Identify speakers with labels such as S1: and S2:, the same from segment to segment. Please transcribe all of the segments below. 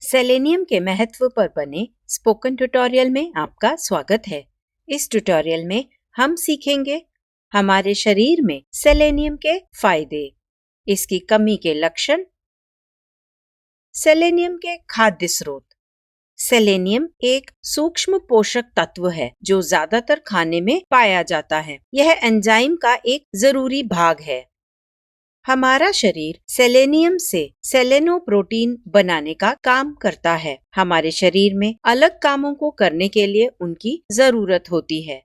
S1: Selenium के महत्व पर बने स्पोकन ट्यूटोरियल में आपका स्वागत है। इस ट्यूटोरियल में हम सीखेंगे हमारे शरीर में सेलेनियम के फायदे, इसकी कमी के लक्षण, सेलेनियम के खाद्य स्रोत। सेलेनियम एक सूक्ष्म पोषक तत्व है जो ज्यादातर खाने में पाया जाता है। यह एंजाइम का एक जरूरी भाग है। हमारा शरीर सेलेनियम से सेलेनोप्रोटीन बनाने का काम करता है। हमारे शरीर में अलग कामों को करने के लिए उनकी जरूरत होती है।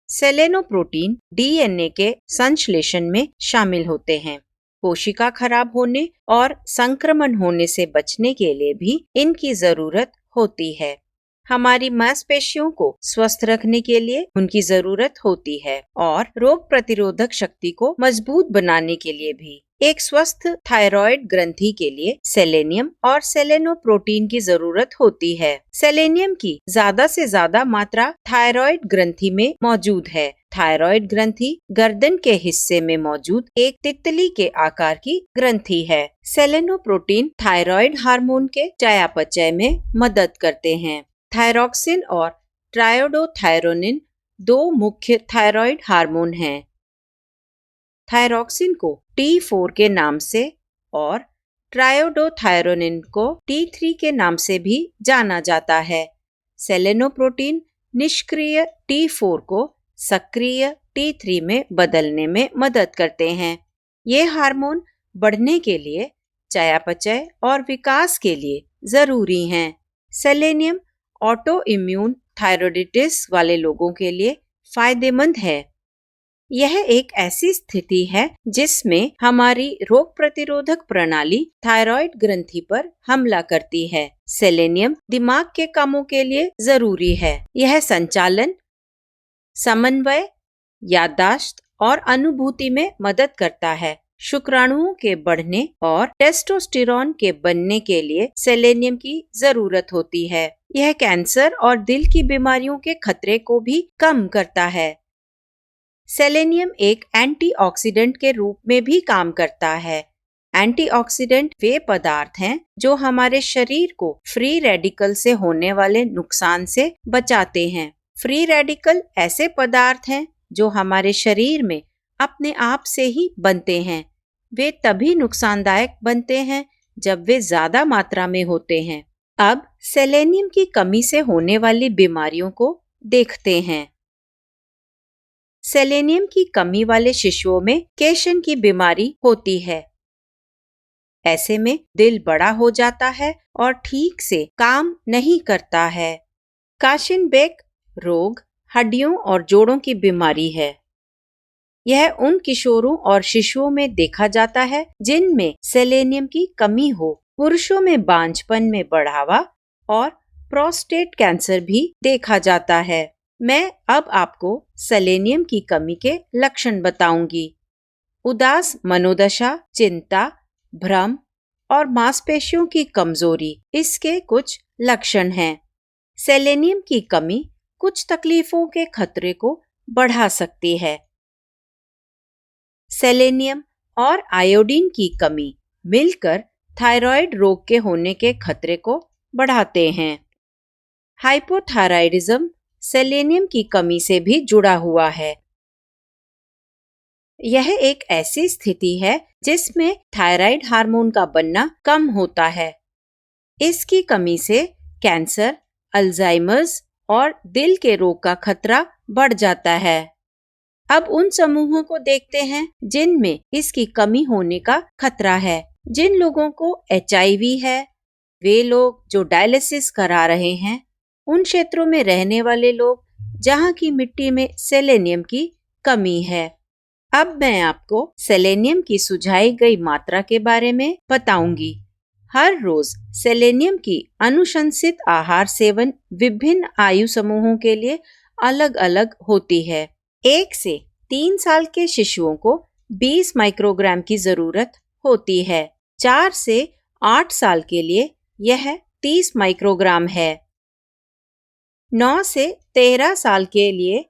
S1: सेलेनोप्रोटीन डीएनए के संश्लेषण में शामिल होते हैं। कोशिका खराब होने और संक्रमण होने से बचने के लिए भी इनकी जरूरत होती है। हमारी मांसपेशियों को स्वस्थ रखने के लिए उनकी जरूरत होती है और रोग प्रतिरोधक शक्ति को मजबूत बनाने के लिए भी। एक स्वस्थ थायराइड ग्रंथि के लिए सेलेनियम और सेलेनोप्रोटीन की जरूरत होती है। सेलेनियम की ज्यादा से ज्यादा मात्रा थायराइड ग्रंथि में मौजूद है। थायराइड ग्रंथि गर्दन के हिस्से में मौजूद एक तितली के आकार की ग्रंथि है। सेलेनोप्रोटीन थायराइड हार्मोन के चयापचय में मदद करते हैं। थायरॉक्सिन और ट्रायोडोथायरोनिन दो मुख्य थायराइड हार्मोन हैं। थायरॉक्सिन को T4 के नाम से और ट्रायोडोथायरोनिन को T3 के नाम से भी जाना जाता है। सेलेनोप्रोटीन निष्क्रिय T4 को सक्रिय T3 में बदलने में मदद करते हैं। ये हार्मोन बढ़ने के लिए, चयापचय और विकास के लिए जरूरी हैं। सेलेनियम ऑटो इम्यून थायरोइडिटिस वाले लोगों के लिए फायदेमंद है। यह एक ऐसी स्थिति है जिसमें हमारी रोग प्रतिरोधक प्रणाली थायराइड ग्रंथि पर हमला करती है। सेलेनियम दिमाग के कामों के लिए जरूरी है। यह संचालन, समन्वय, याददाश्त और अनुभूति में मदद करता है। शुक्राणुओं के बढ़ने और टेस्टोस्टेरोन के बनने के लिए सेलेनियम की जरूरत होती है। यह कैंसर और दिल की बीमारियों के खतरे को भी कम करता है। सेलेनियम एक एंटीऑक्सीडेंट के रूप में भी काम करता है। एंटीऑक्सीडेंट वे पदार्थ हैं जो हमारे शरीर को फ्री रेडिकल से होने वाले नुकसान से बचाते हैं। फ्री रेडिकल ऐसे पदार्थ हैं जो हमारे शरीर में अपने आप से ही बनते हैं। वे तभी नुकसानदायक बनते हैं जब वे ज्यादा मात्रा में होते हैं। अब सेलेनियम की कमी से होने वाली बीमारियों को देखते हैं। सेलेनियम की कमी वाले शिशुओं में केशन की बीमारी होती है। ऐसे में दिल बड़ा हो जाता है और ठीक से काम नहीं करता है। काशिनबेक रोग हड्डियों और जोड़ों की बीमारी है। यह उन किशोरों और शिशुओं में देखा जाता है जिनमें सेलेनियम की कमी हो। पुरुषों में बांझपन में बढ़ावा और प्रोस्टेट कैंसर भी देखा जाता है। मैं अब आपको सेलेनियम की कमी के लक्षण बताऊंगी। उदास मनोदशा, चिंता, भ्रम और मांसपेशियों की कमजोरी इसके कुछ लक्षण हैं। सेलेनियम की कमी कुछ तकलीफों के खतरे को बढ़ा सकती है। सेलेनियम और आयोडीन की कमी मिलकर थायराइड रोग के होने के खतरे को बढ़ाते हैं। हाइपोथायराइडिज्म सेलेनियम की कमी से भी जुड़ा हुआ है। यह एक ऐसी स्थिति है जिसमें थायराइड हार्मोन का बनना कम होता है। इसकी कमी से कैंसर, अल्जाइमर्स और दिल के रोग का खतरा बढ़ जाता है। अब उन समूहों को देखते हैं जिनमें इसकी कमी होने का खतरा है। जिन लोगों को HIV है, वे लोग जो डायलिसिस करा रहे हैं, उन क्षेत्रों में रहने वाले लोग जहां की मिट्टी में सेलेनियम की कमी है। अब मैं आपको सेलेनियम की सुझाई गई मात्रा के बारे में बताऊंगी। हर रोज सेलेनियम की अनुशंसित आहार सेवन विभिन्न आयु समूहों के लिए अलग अलग होती है। 1 से 3 साल के शिशुओं को 20 माइक्रोग्राम की जरूरत होती है। 4 से 8 साल के लिए यह 30 माइक्रोग्राम है। 9 से 13 साल के लिए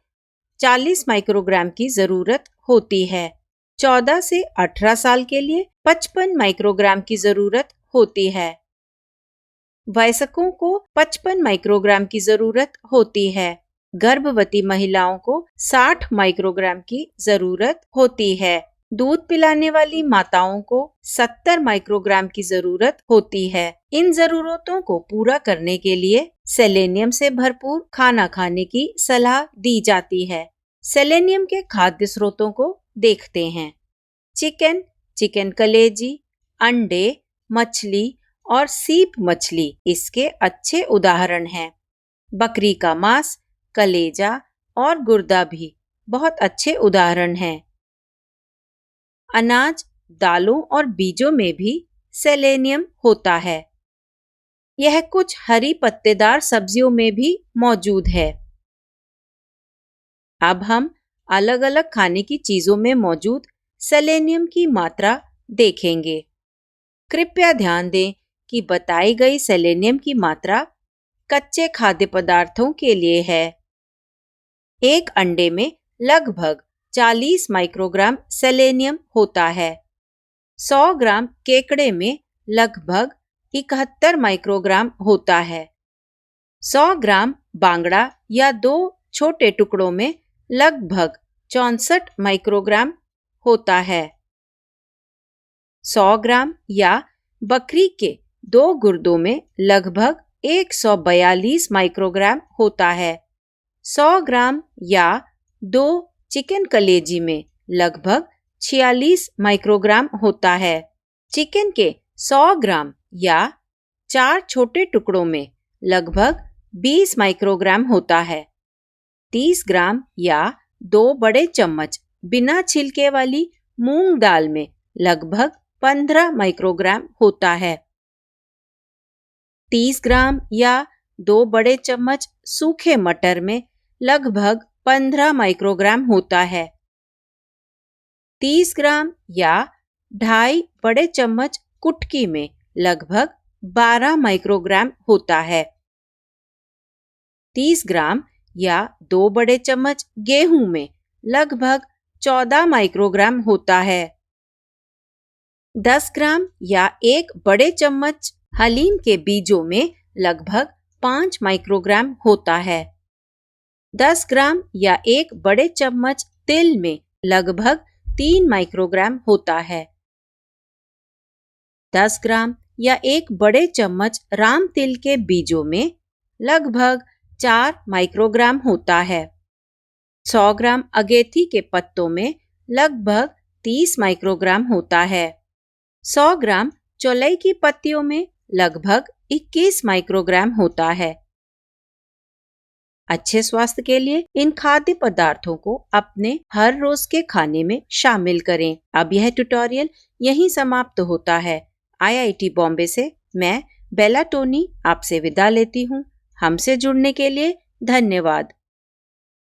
S1: 40 माइक्रोग्राम की जरूरत होती है। 14 से 18 साल के लिए 55 माइक्रोग्राम की जरूरत होती है। वयस्कों को 55 माइक्रोग्राम की जरूरत होती है। गर्भवती महिलाओं को 60 माइक्रोग्राम की जरूरत होती है। दूध पिलाने वाली माताओं को 70 माइक्रोग्राम की जरूरत होती है। इन जरूरतों को पूरा करने के लिए सेलेनियम से भरपूर खाना खाने की सलाह दी जाती है। सेलेनियम के खाद्य स्रोतों को देखते हैं। चिकन, चिकन कलेजी, अंडे, मछली और सीप मछली इसके अच्छे उदाहरण हैं। बकरी का मांस, कलेजा और गुर्दा भी बहुत अच्छे उदाहरण हैं। अनाज, दालों और बीजों में भी सेलेनियम होता है। यह कुछ हरी पत्तेदार सब्जियों में भी मौजूद है। अब हम अलग अलग खाने की चीजों में मौजूद सेलेनियम की मात्रा देखेंगे। कृपया ध्यान दें कि बताई गई सेलेनियम की मात्रा कच्चे खाद्य पदार्थों के लिए है। एक अंडे में लगभग 40 माइक्रोग्राम सेलेनियम होता है। 100 ग्राम केकड़े में लगभग 71 माइक्रोग्राम होता है। 100 ग्राम बांगड़ा या 2 छोटे टुकड़ों में लगभग 64 माइक्रोग्राम होता है। 100 ग्राम या बकरी के 2 गुर्दों में लगभग 142 माइक्रोग्राम होता है। 100 ग्राम या 2 चिकन कलेजी में लगभग 46 माइक्रोग्राम होता है। चिकन के 100 ग्राम या 4 छोटे टुकड़ों में लगभग 20 माइक्रोग्राम होता है। 30 ग्राम या 2 बड़े चम्मच बिना छिलके वाली मूंग दाल में लगभग 15 माइक्रोग्राम होता है। 30 ग्राम या 2 बड़े चम्मच सूखे मटर में लगभग 15 माइक्रोग्राम होता है। 30 ग्राम या 2.5 बड़े चम्मच कुटकी में लगभग 12 माइक्रोग्राम होता है। 30 ग्राम या 2 बड़े चम्मच गेहूं में लगभग 14 माइक्रोग्राम होता है। 10 ग्राम या 1 बड़े चम्मच हलीम के बीजों में लगभग 5 माइक्रोग्राम होता है। 10 ग्राम या 1 बड़े चम्मच तिल में लगभग 3 माइक्रोग्राम होता है। 10 ग्राम या 1 बड़े चम्मच राम तिल के बीजों में लगभग 4 माइक्रोग्राम होता है। 100 ग्राम अगेती के पत्तों में लगभग 30 माइक्रोग्राम होता है। 100 ग्राम चौलाई की पत्तियों में लगभग 21 माइक्रोग्राम होता है। अच्छे स्वास्थ्य के लिए इन खाद्य पदार्थों को अपने हर रोज के खाने में शामिल करें। अब यह ट्यूटोरियल यहीं समाप्त होता है। IIT बॉम्बे से मैं बेला टोनी आपसे विदा लेती हूँ। हमसे जुड़ने के लिए धन्यवाद।